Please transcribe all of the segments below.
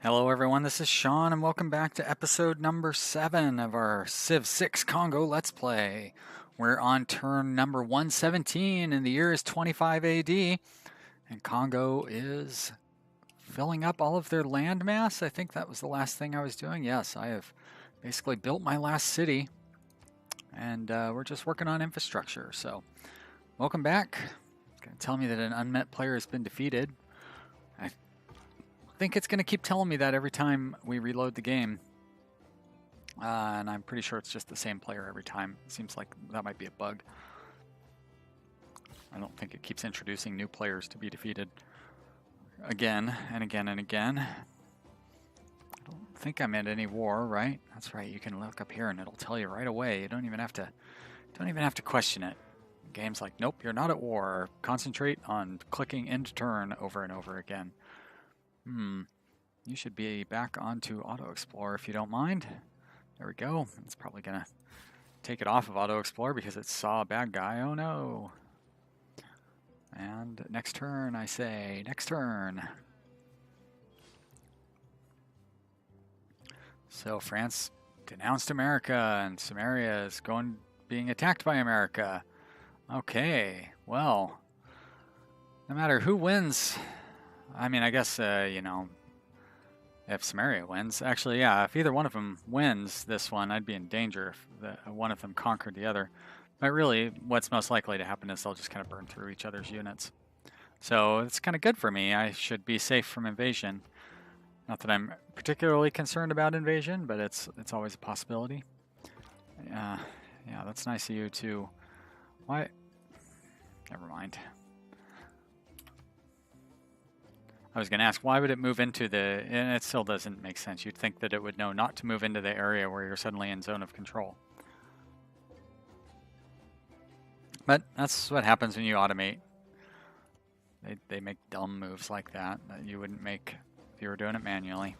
Hello everyone, this is Sean and welcome back to episode number 7 of our Civ 6 Congo Let's Play. We're on turn number 117 and the year is 25 AD and Congo is filling up all of their land mass. I think that was the last thing I was doing. Yes, I have basically built my last city and we're just working on infrastructure. So welcome back. It's going to tell me that an unmet player has been defeated. I think it's going to keep telling me that every time we reload the game. And I'm pretty sure it's just the same player every time. It seems like that might be a bug. I don't think it keeps introducing new players to be defeated again and again and again. I don't think I'm in any war, right? That's right. You can look up here and it'll tell you right away. You don't even have to question it. The game's like, nope, you're not at war. Concentrate on clicking end turn over and over again. You should be back onto Auto Explorer if you don't mind. There we go. It's probably gonna take it off of Auto Explorer because it saw a bad guy. Oh no. And next turn, I say. Next turn. So France denounced America and Samaria is being attacked by America. Okay, well, no matter who wins, I mean, I guess, if Samaria wins, actually, yeah, if either one of them wins this one, I'd be in danger if one of them conquered the other. But really, what's most likely to happen is they'll just kind of burn through each other's units. So it's kind of good for me. I should be safe from invasion. Not that I'm particularly concerned about invasion, but it's always a possibility. Yeah, that's nice of you to... Why? Never mind. I was going to ask, why would it move into the... And it still doesn't make sense. You'd think that it would know not to move into the area where you're suddenly in zone of control. But that's what happens when you automate. They make dumb moves like that you wouldn't make if you were doing it manually.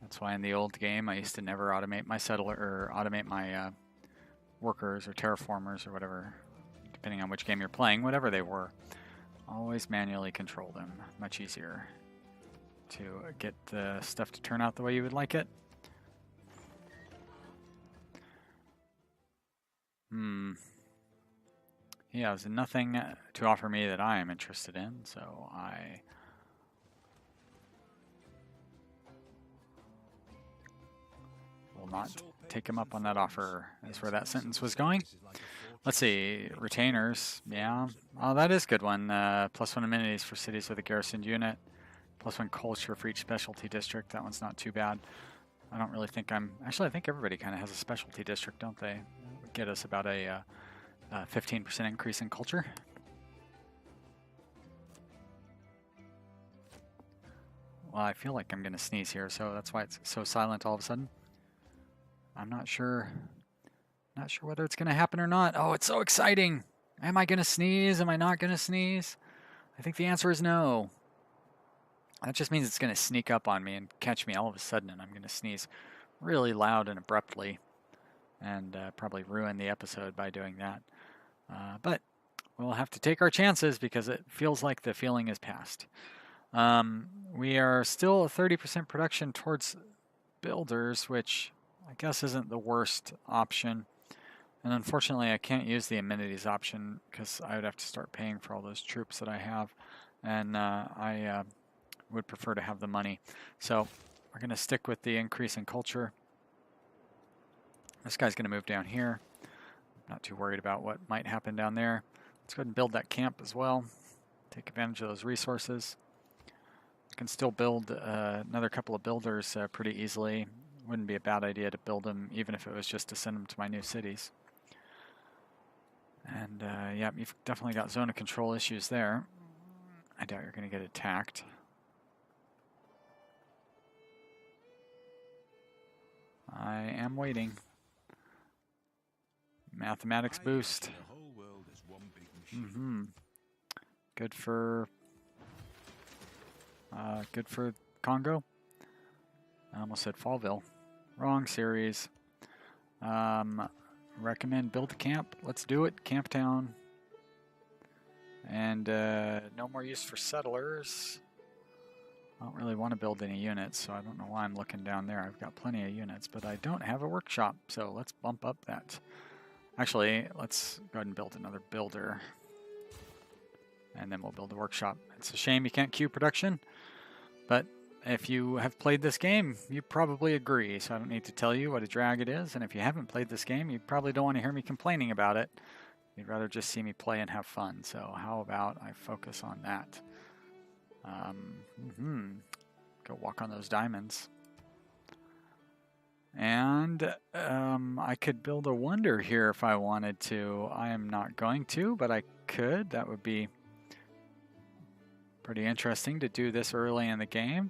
That's why in the old game I used to never automate my settler or automate my workers or terraformers or whatever, depending on which game you're playing, whatever they were. Always manually control them. Much easier to get the stuff to turn out the way you would like it. He has nothing to offer me that I am interested in, so I will not take him up on that offer. That's where that sentence was going. Let's see, retainers, yeah. Oh, that is a good one. +1 amenities for cities with a garrisoned unit. +1 culture for each specialty district. That one's not too bad. I don't really think actually, I think everybody kind of has a specialty district, don't they? That would get us about a 15% increase in culture. Well, I feel like I'm going to sneeze here, so that's why it's so silent all of a sudden. I'm not sure whether it's going to happen or not. Oh, it's so exciting. Am I going to sneeze? Am I not going to sneeze? I think the answer is no. That just means it's going to sneak up on me and catch me all of a sudden, and I'm going to sneeze really loud and abruptly and probably ruin the episode by doing that. But we'll have to take our chances because it feels like the feeling is past. We are still a 30% production towards builders, which I guess isn't the worst option. And unfortunately, I can't use the amenities option because I would have to start paying for all those troops that I have. And I would prefer to have the money. So we're going to stick with the increase in culture. This guy's going to move down here. Not too worried about what might happen down there. Let's go ahead and build that camp as well. Take advantage of those resources. I can still build another couple of builders pretty easily. Wouldn't be a bad idea to build them, even if it was just to send them to my new cities. And yeah, you've definitely got zone of control issues there. I doubt you're going to get attacked. I am waiting. Mathematics boost. Good for Congo. I almost said Fallville. Wrong series. Recommend build a camp. Let's do it. Camp town. And no more use for settlers. I don't really want to build any units, so I don't know why I'm looking down there. I've got plenty of units, but I don't have a workshop, so let's bump up that. Actually, let's go ahead and build another builder, and then we'll build a workshop. It's a shame you can't queue production, but if you have played this game, you probably agree, so I don't need to tell you what a drag it is, and if you haven't played this game, you probably don't want to hear me complaining about it. You'd rather just see me play and have fun, so how about I focus on that? Go walk on those diamonds. And I could build a wonder here if I wanted to. I am not going to, but I could. That would be pretty interesting to do this early in the game.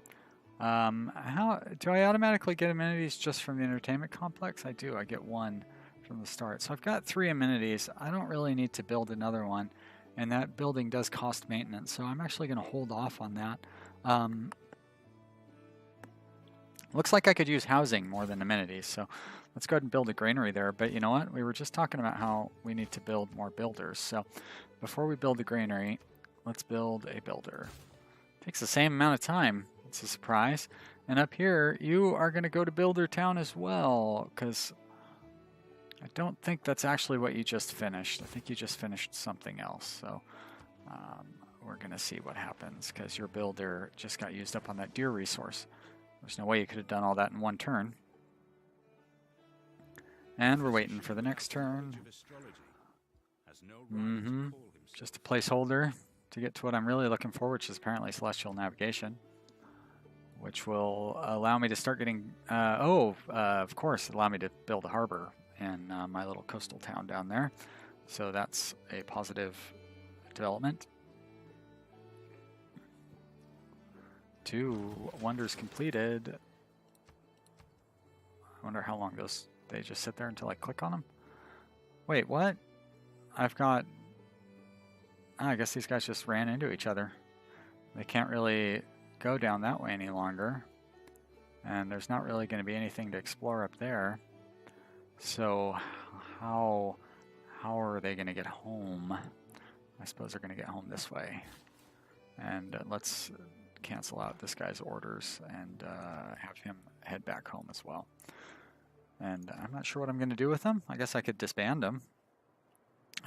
How do I automatically get amenities just from the entertainment complex? I do. I get one from the start. So I've got 3 amenities. I don't really need to build another one. And that building does cost maintenance, so I'm actually going to hold off on that. Looks like I could use housing more than amenities, so let's go ahead and build a granary there. But you know what? We were just talking about how we need to build more builders. So before we build the granary, let's build a builder. It takes the same amount of time. It's a surprise. And up here, you are going to go to Builder Town as well, because I don't think that's actually what you just finished. I think you just finished something else. So we're going to see what happens, because your builder just got used up on that deer resource. There's no way you could have done all that in one turn. And we're waiting for the next turn. Just a placeholder to get to what I'm really looking for, which is apparently Celestial Navigation, which will allow me to start getting... of course, allow me to build a harbor in my little coastal town down there. So that's a positive development. 2 wonders completed. I wonder how long they just sit there until I click on them. Wait, what? I've got... I guess these guys just ran into each other. They can't really go down that way any longer. And there's not really going to be anything to explore up there. So how are they going to get home? I suppose they're going to get home this way. And let's cancel out this guy's orders and have him head back home as well. And I'm not sure what I'm going to do with them. I guess I could disband them.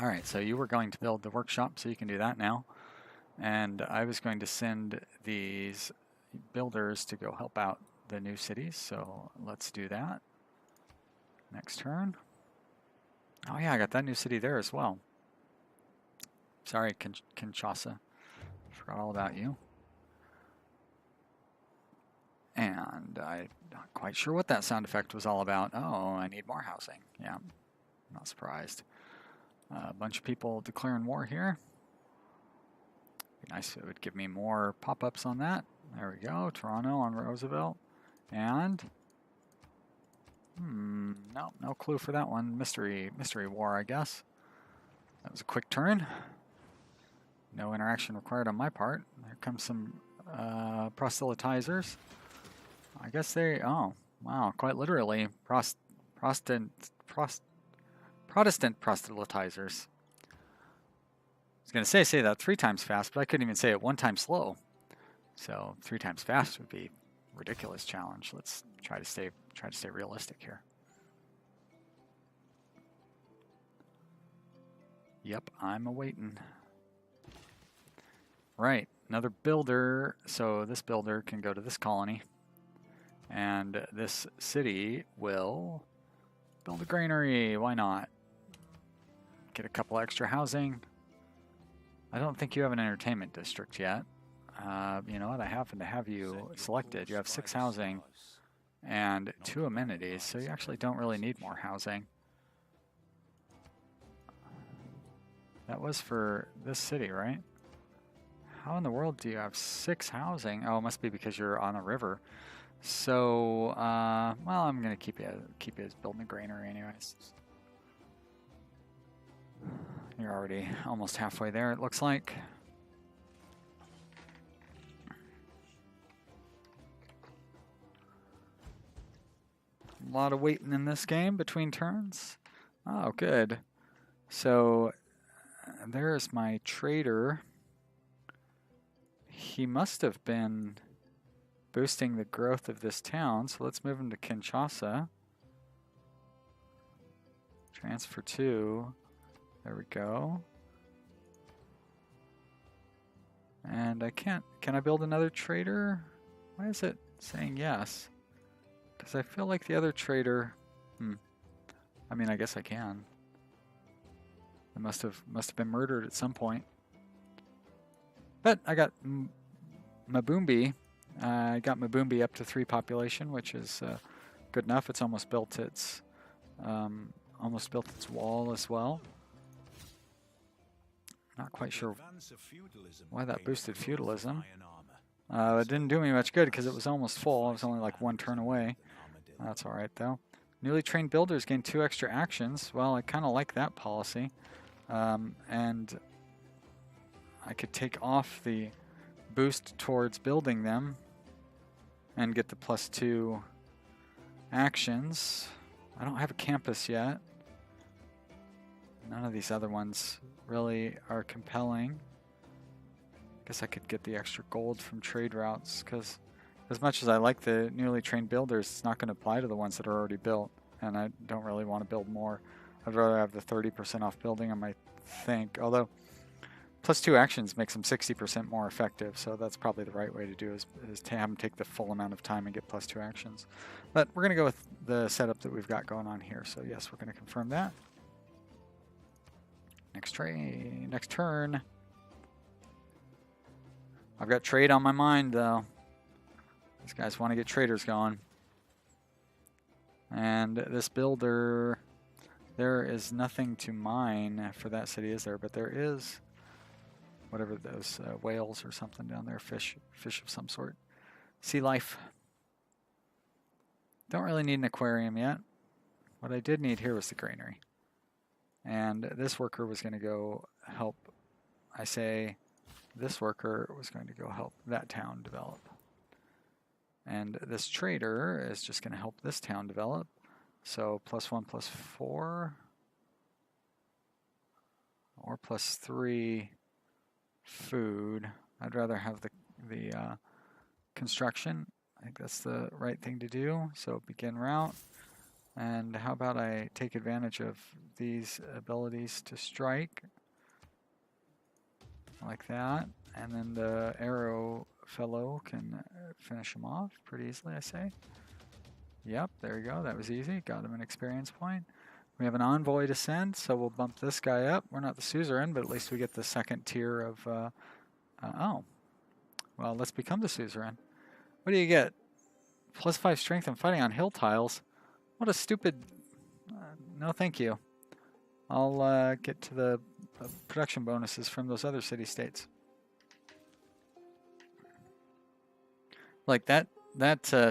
All right, so you were going to build the workshop, so you can do that now. And I was going to send these builders to go help out the new cities, so let's do that. Next turn. Oh yeah, I got that new city there as well. Sorry, Kinshasa. Forgot all about you. And I'm not quite sure what that sound effect was all about. Oh, I need more housing. Yeah, not surprised. A bunch of people declaring war here. Be nice if it would give me more pop-ups on that. There we go, Toronto on Roosevelt. And no clue for that one. Mystery war, I guess. That was a quick turn. No interaction required on my part. Here comes some proselytizers. I guess they, oh, wow, quite literally, Protestant proselytizers. I was going to say that 3 times fast, but I couldn't even say it 1 time slow. So 3 times fast would be a ridiculous challenge. Let's try to stay realistic here. Yep, I'm awaiting. Right, another builder. So this builder can go to this colony. And this city will build a granary. Why not? Get a couple extra housing. I don't think you have an entertainment district yet. You know what? I happen to have you selected. You have 6 housing and 2 amenities, so you actually don't really need more housing. That was for this city, right? How in the world do you have 6 housing? Oh, it must be because you're on a river. So, well, I'm gonna keep you as building a granary anyways. You're already almost halfway there, it looks like. A lot of waiting in this game between turns. Oh, good. So, there's my trader. He must have been boosting the growth of this town. So let's move him to Kinshasa. Transfer to. There we go. And I can't. Can I build another trader? Why is it saying yes? Because I feel like the other trader. I mean, I guess I can. It must have been murdered at some point. But I got Mabumbi. I got Mabumbi up to 3 population, which is good enough. It's almost built its wall as well. Not quite sure why that boosted feudalism. It didn't do me much good because it was almost full. I was only like 1 turn away. That's all right though. Newly trained builders gain 2 extra actions. Well, I kind of like that policy. And I could take off the boost towards building them and get the +2 actions. I don't have a campus yet. None of these other ones really are compelling. Guess I could get the extra gold from trade routes, because as much as I like the newly trained builders, it's not going to apply to the ones that are already built, and I don't really want to build more. I'd rather have the 30% off building, I might think, although +2 actions makes them 60% more effective, so that's probably the right way to do is to have them take the full amount of time and get +2 actions. But we're going to go with the setup that we've got going on here, so yes, we're going to confirm that. Next turn. I've got trade on my mind, though. These guys want to get traders going. And this builder, there is nothing to mine for that city, is there? But there is whatever those whales or something down there, fish of some sort. Sea life. Don't really need an aquarium yet. What I did need here was the granary. And this worker was going to go help, I say, this worker was going to go help that town develop. And this trader is just going to help this town develop. So +1, +4, or +3 food. I'd rather have the construction. I think that's the right thing to do. So begin route. And how about I take advantage of these abilities to strike, like that, and then the arrow fellow can finish him off pretty easily, I say. Yep, there you go, that was easy, got him an experience point. We have an envoy to send, so we'll bump this guy up. We're not the suzerain, but at least we get the 2nd tier of, oh, well, let's become the suzerain. What do you get? +5 strength and fighting on hill tiles. What a stupid, no thank you. I'll get to the production bonuses from those other city-states. Like that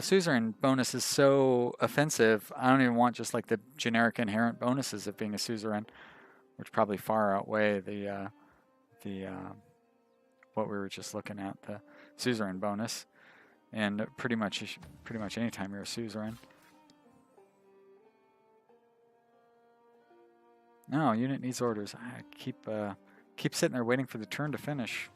suzerain bonus is so offensive, I don't even want just like the generic inherent bonuses of being a suzerain, which probably far outweigh the what we were just looking at, the suzerain bonus. And pretty much any time you're a suzerain. No, unit needs orders. I keep sitting there waiting for the turn to finish.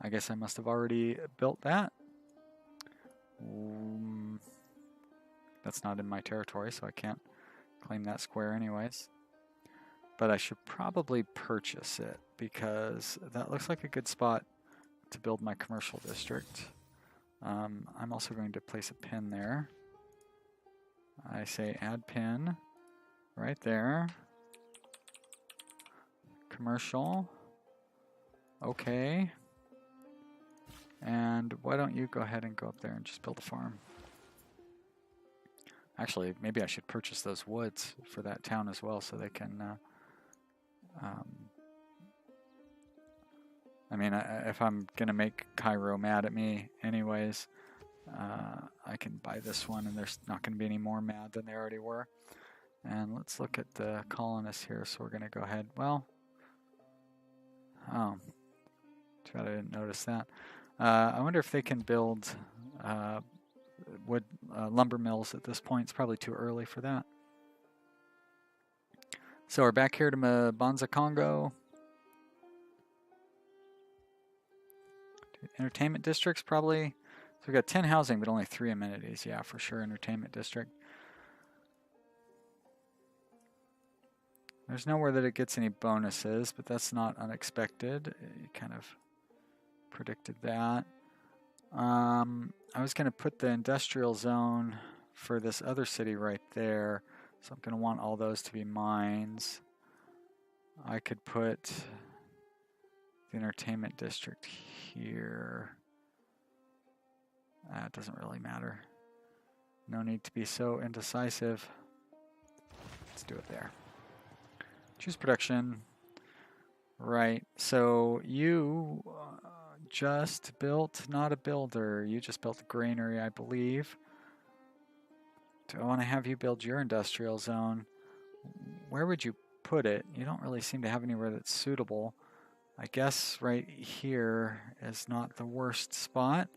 I guess I must have already built that. That's not in my territory, so I can't claim that square anyways. But I should probably purchase it, because that looks like a good spot to build my commercial district. I'm also going to place a pin there. I say add pin right there. Commercial. Okay. And why don't you go ahead and go up there and just build a farm? Actually, maybe I should purchase those woods for that town as well, so they can I mean, if I'm gonna make Cairo mad at me anyways, I can buy this one and there's not gonna be any more mad than they already were. And let's look at the colonists here. So we're gonna go ahead, well, oh, too bad I didn't notice that. I wonder if they can build wood lumber mills at this point. It's probably too early for that. So we're back here to Mabanza, Kongo. Entertainment districts, probably. So we've got 10 housing, but only 3 amenities. Yeah, for sure, entertainment district. There's nowhere that it gets any bonuses, but that's not unexpected. You kind of predicted that. I was going to put the industrial zone for this other city right there. So I'm going to want all those to be mines. I could put the entertainment district here. It doesn't really matter. No need to be so indecisive. Let's do it there. Choose production. Right, so you just built, not a builder, you just built a granary, I believe. Do I want to have you build your industrial zone? Where would you put it? You don't really seem to have anywhere that's suitable. I guess right here is not the worst spot,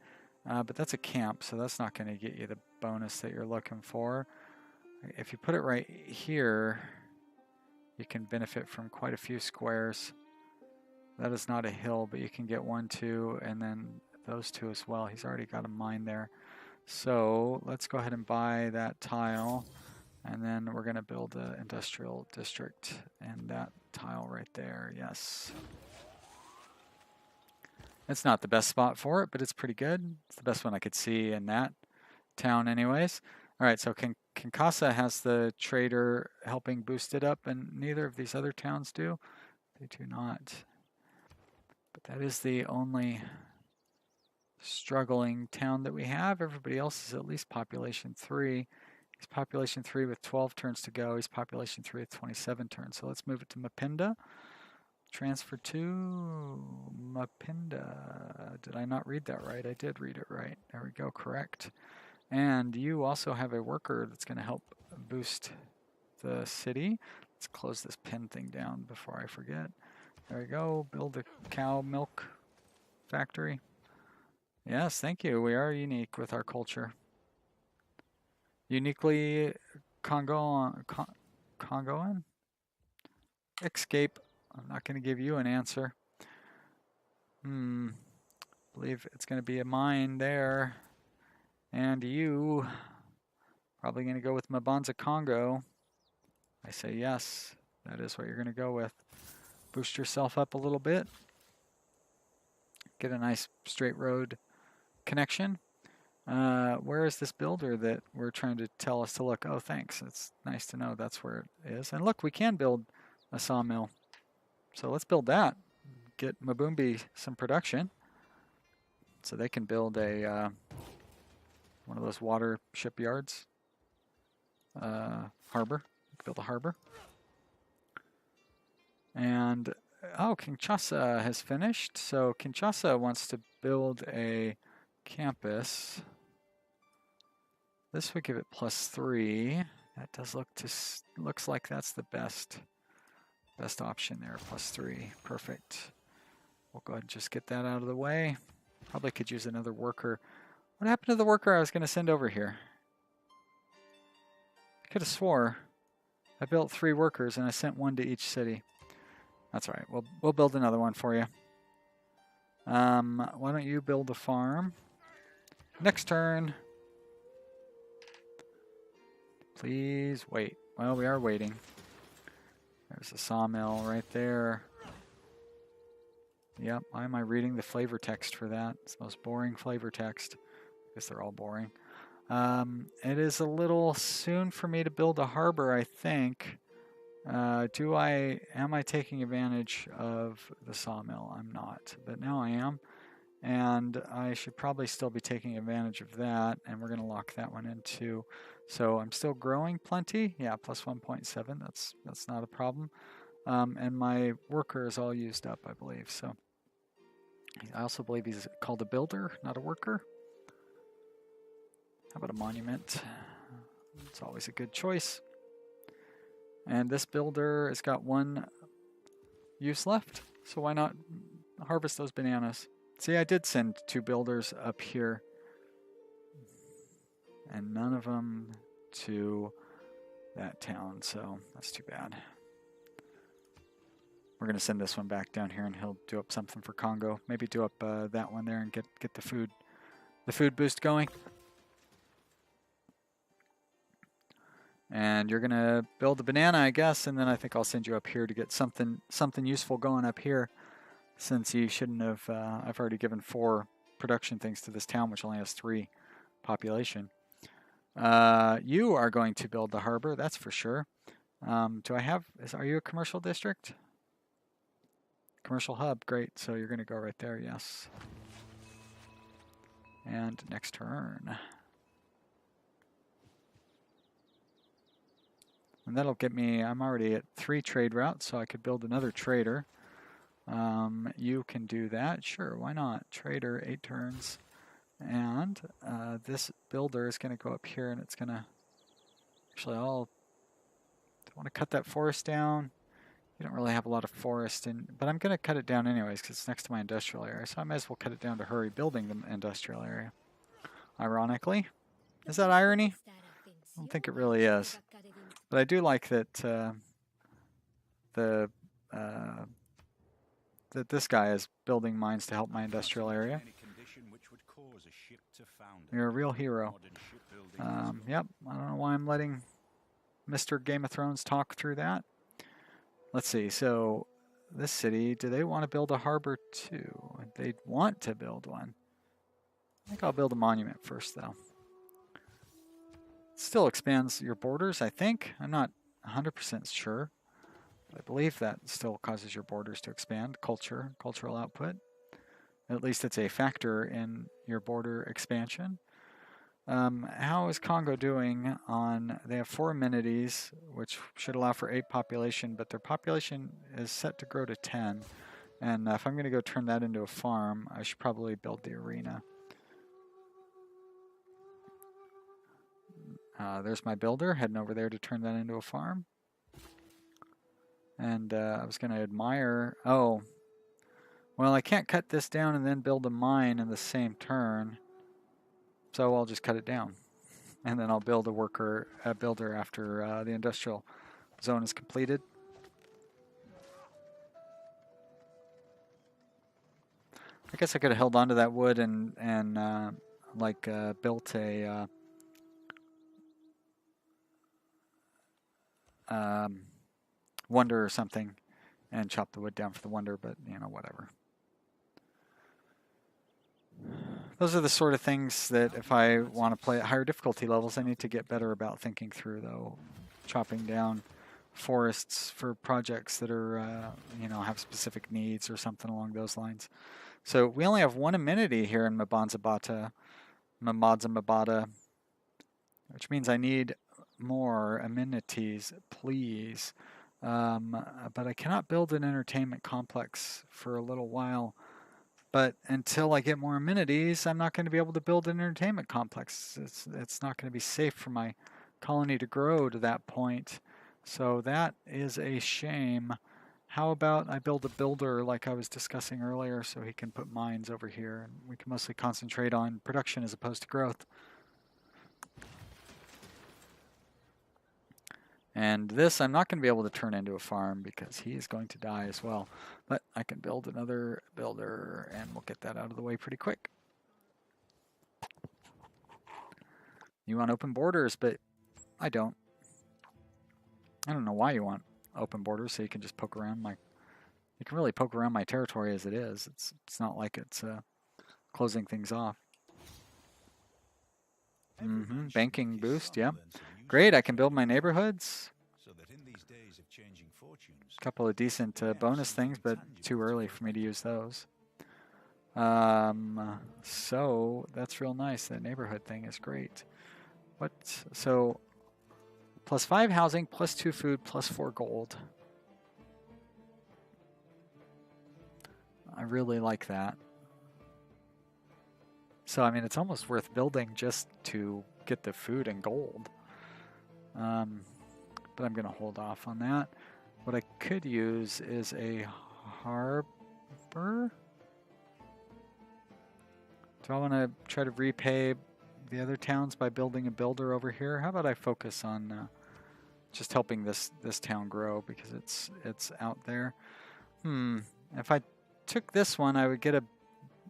but that's a camp, so that's not going to get you the bonus that you're looking for. If you put it right here, you can benefit from quite a few squares. That is not a hill, but you can get 1, 2, and then those 2 as well. He's already got a mine there. So let's go ahead and buy that tile, and then we're going to build an industrial district and that tile right there. Yes. It's not the best spot for it, but it's pretty good. It's the best one I could see in that town anyways. All right, so Kinshasa has the trader helping boost it up, and neither of these other towns do. They do not. But that is the only struggling town that we have. Everybody else is at least population 3. He's population 3 with 12 turns to go. He's population 3 with 27 turns. So let's move it to Mapinda. Transfer to Mapinda. Did I not read that right? I did read it right. There we go, correct. And you also have a worker that's going to help boost the city. Let's close this pin thing down before I forget. There we go. Build a cow milk factory. Yes, thank you. We are unique with our culture. Uniquely Congoan? Escape. I'm not going to give you an answer. Believe it's going to be a mine there. And you probably going to go with Mabanza, Kongo. I say yes. That is what you're going to go with. Boost yourself up a little bit. Get a nice straight road connection. Where is this builder that we're trying to tell us to look? Oh, thanks. It's nice to know that's where it is. And look, we can build a sawmill. So let's build that. Get Mabumbi some production. So they can build a one of those water shipyards. Harbor. Build a harbor. And oh, Kinshasa has finished. So Kinshasa wants to build a campus. This would give it +3. That does looks like that's the best option there. +3, perfect. We'll go ahead and just get that out of the way. Probably could use another worker. What happened to the worker I was going to send over here? I could have swore I built 3 workers and I sent 1 to each city. That's all right. We'll build another one for you. Why don't you build a farm? Next turn. Please wait. Well, we are waiting. There's a sawmill right there. Yep, why am I reading the flavor text for that? It's the most boring flavor text. I guess they're all boring. It is a little soon for me to build a harbor, I think. Am I taking advantage of the sawmill? I'm not, but now I am. And I should probably still be taking advantage of that, and we're going to lock that one in too. So I'm still growing plenty. Yeah, +1.7, that's not a problem. And my worker is all used up, I believe. So I also believe he's called a builder, not a worker. How about a monument? It's always a good choice. And this builder has got 1 use left, so why not harvest those bananas? See, I did send 2 builders up here, and none of them to that town, so that's too bad. We're going to send this one back down here, and he'll do up something for Kongo. Maybe do up that one there and get the food boost going. And you're going to build a banana, I guess, and then I think I'll send you up here to get something useful going up here, since you shouldn't have... I've already given 4 production things to this town, which only has 3 population. You are going to build the harbor, that's for sure. Do I have... Are you a commercial district? Commercial hub, great. So you're going to go right there, yes. And next turn. And that'll get me, I'm already at 3 trade routes, so I could build another trader. You can do that, sure, why not? Trader, 8 turns. And this builder is going to go up here, and it's going to, actually I want to cut that forest down. You don't really have a lot of forest, but I'm going to cut it down anyways because it's next to my industrial area, so I might as well cut it down to hurry building the industrial area. Ironically. Is that irony? I don't think it really is. But I do like that that this guy is building mines to help my industrial area. You're a real hero. Yep, I don't know why I'm letting Mr. Game of Thrones talk through that. Let's see, so this city, do they want to build a harbor too? They want to build one. I think I'll build a monument first, though. It still expands your borders, I think. I'm not 100% sure. But I believe that still causes your borders to expand. Cultural output. At least it's a factor in your border expansion. How is Kongo doing on... They have 4 amenities, which should allow for 8 population, but their population is set to grow to 10. And if I'm going to go turn that into a farm, I should probably build the arena. There's my builder, heading over there to turn that into a farm. And I was going to admire... Oh, well, I can't cut this down and then build a mine in the same turn. So I'll just cut it down, and then I'll build a builder after the industrial zone is completed. I guess I could have held on to that wood and built a wonder or something, and chopped the wood down for the wonder. But you know, whatever. Those are the sort of things that if I want to play at higher difficulty levels, I need to get better about thinking through, though. Chopping down forests for projects that are, have specific needs or something along those lines. So we only have 1 amenity here in Mabada, which means I need more amenities, please. But I cannot build an entertainment complex for a little while. But until I get more amenities, I'm not going to be able to build an entertainment complex. It's not going to be safe for my colony to grow to that point. So that is a shame. How about I build a builder like I was discussing earlier so he can put mines over here, and we can mostly concentrate on production as opposed to growth. And this I'm not going to be able to turn into a farm because he is going to die as well. But I can build another builder, and we'll get that out of the way pretty quick. You want open borders, but I don't. I don't know why you want open borders, so you can just poke around my... You can really poke around my territory as it is. It's not like it's closing things off. Banking boost, yeah. Great, I can build my neighborhoods. A couple of decent bonus things, but too early for me to use those. So that's real nice. That neighborhood thing is great. So +5 housing, +2 food, +4 gold. I really like that. So, I mean, it's almost worth building just to get the food and gold. But I'm going to hold off on that. What I could use is a harbor. Do I want to try to repay the other towns by building a builder over here? How about I focus on just helping this town grow because it's out there. If I took this one, I would get an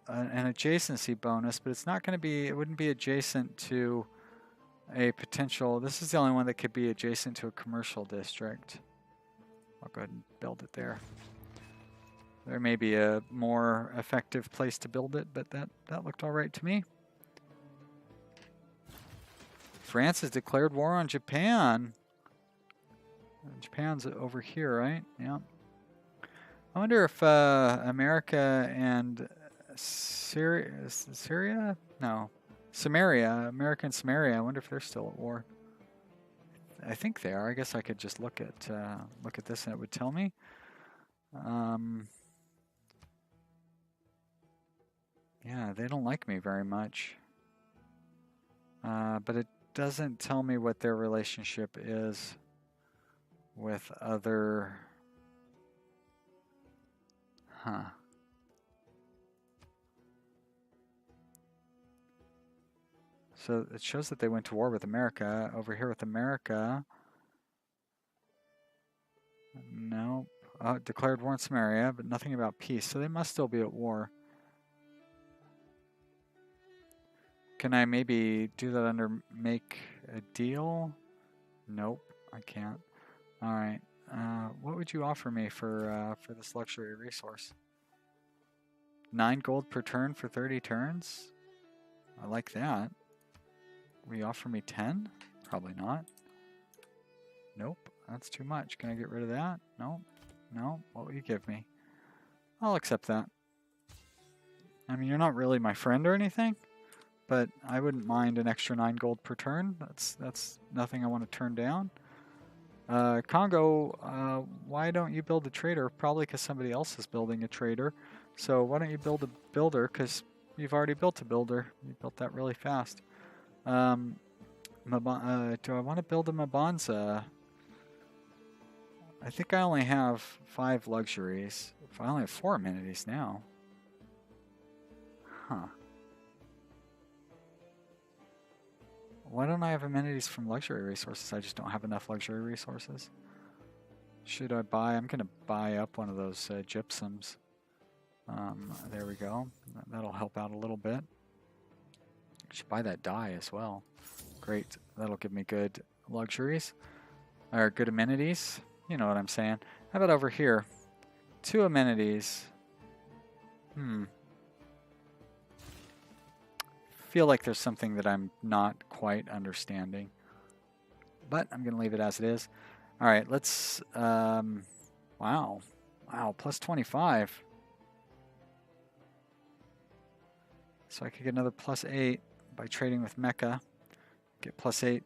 adjacency bonus, but it's not going to be, it wouldn't be adjacent to a potential, this is the only one that could be adjacent to a commercial district. I'll go ahead and build it there. There may be a more effective place to build it, but that looked all right to me. France has declared war on Japan. Japan's over here, right? Yeah. I wonder if America and Syria? No. Samaria, America and Samaria, I wonder if they're still at war. I think they are. I guess I could just look at this and it would tell me. Yeah, they don't like me very much. But it doesn't tell me what their relationship is with other... Huh. So it shows that they went to war with America. Over here with America... Nope. Declared war in Samaria, but nothing about peace. So they must still be at war. Can I maybe do that under make a deal? Nope, I can't. All right. What would you offer me for this luxury resource? 9 gold per turn for 30 turns? I like that. Will you offer me 10? Probably not. Nope, that's too much. Can I get rid of that? No. No. What will you give me? I'll accept that. I mean, you're not really my friend or anything, but I wouldn't mind an extra 9 gold per turn. That's nothing I want to turn down. Kongo, why don't you build a trader? Probably because somebody else is building a trader. So why don't you build a builder? Because you've already built a builder. You built that really fast. Do I want to build a Mabanza? I think I only have 5 luxuries. I only have 4 amenities now. Huh. Why don't I have amenities from luxury resources? I just don't have enough luxury resources. Should I buy? I'm going to buy up one of those gypsums. There we go. That'll help out a little bit. I should buy that dye as well. Great. That'll give me good luxuries. Or good amenities. You know what I'm saying. How about over here? 2 amenities. Feel like there's something that I'm not quite understanding. But I'm going to leave it as it is. All right, let's... wow, plus 25. So I could get another plus 8 by trading with Mecca. Get plus 8,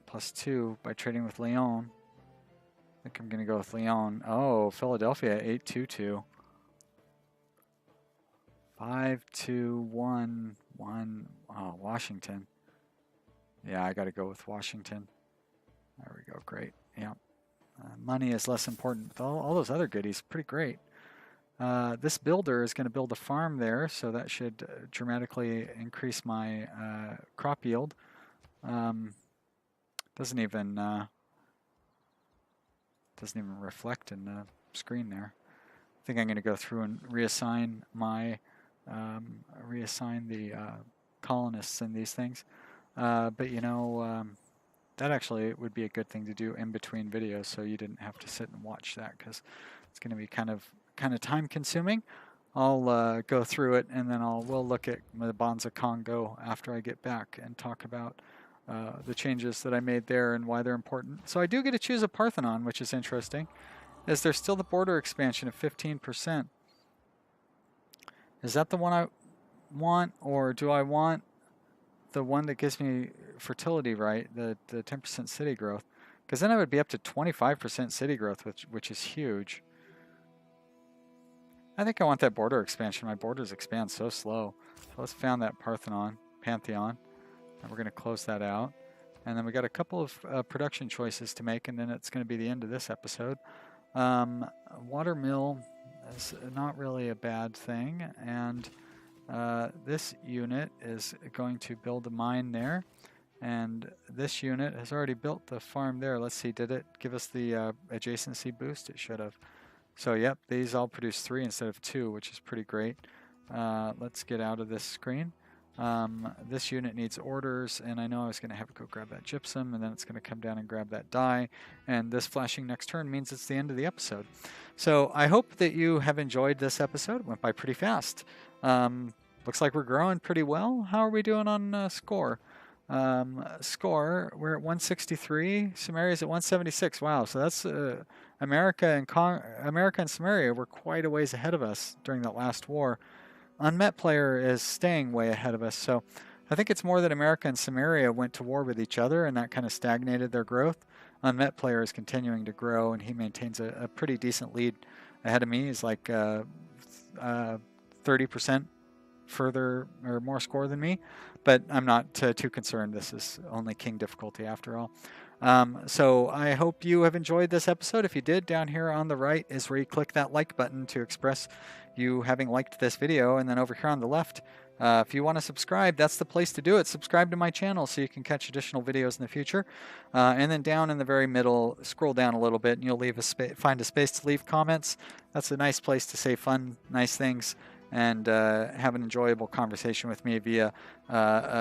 plus 2 by trading with Lyon. I think I'm going to go with Lyon. Oh, Philadelphia, 822. 5-2-1-1. Oh, Washington. Yeah, I got to go with Washington. There we go. Great. Yeah. Money is less important. All those other goodies, pretty great. This builder is going to build a farm there, so that should dramatically increase my crop yield. Doesn't even reflect in the screen there. I think I'm going to go through and reassign my the colonists in these things. But you know, that actually would be a good thing to do in between videos, so you didn't have to sit and watch that, because it's going to be kind of time consuming. I'll go through it, and then we'll look at Mabanza Kongo after I get back and talk about the changes that I made there and why they're important. So I do get to choose a Parthenon, which is interesting. Is there still the border expansion of 15%? Is that the one I want, or do I want the one that gives me fertility right, the 10% city growth? Because then I would be up to 25% city growth, which is huge. I think I want that border expansion. My borders expand so slow. So let's found that Pantheon, and we're going to close that out. And then we got a couple of production choices to make, and then it's going to be the end of this episode. Watermill is not really a bad thing, and this unit is going to build a mine there, and this unit has already built the farm there. Let's see, did it give us the adjacency boost? It should have. So yep, these all produce 3 instead of 2, which is pretty great. Let's get out of this screen. This unit needs orders, and I know I was going to have it go grab that gypsum, and then it's going to come down and grab that dye, and this flashing next turn means it's the end of the episode. So I hope that you have enjoyed this episode. It went by pretty fast. Looks like we're growing pretty well. How are we doing on score? Score, we're at 163. Sumeria's at 176. Wow, so that's America and Samaria were quite a ways ahead of us during that last war. Unmet player is staying way ahead of us, so I think it's more that America and Samaria went to war with each other, and that kind of stagnated their growth. Unmet player is continuing to grow, and he maintains a pretty decent lead ahead of me. He's like 30% further or more score than me, but I'm not too concerned. This is only king difficulty after all. So I hope you have enjoyed this episode. If you did, down here on the right is where you click that like button to express you having liked this video, and then over here on the left, if you want to subscribe, that's the place to do it. Subscribe to my channel so you can catch additional videos in the future. And then down in the very middle, scroll down a little bit, and you'll leave find a space to leave comments. That's a nice place to say fun, nice things, and have an enjoyable conversation with me via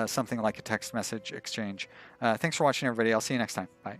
something like a text message exchange. Thanks for watching, everybody. I'll see you next time. Bye.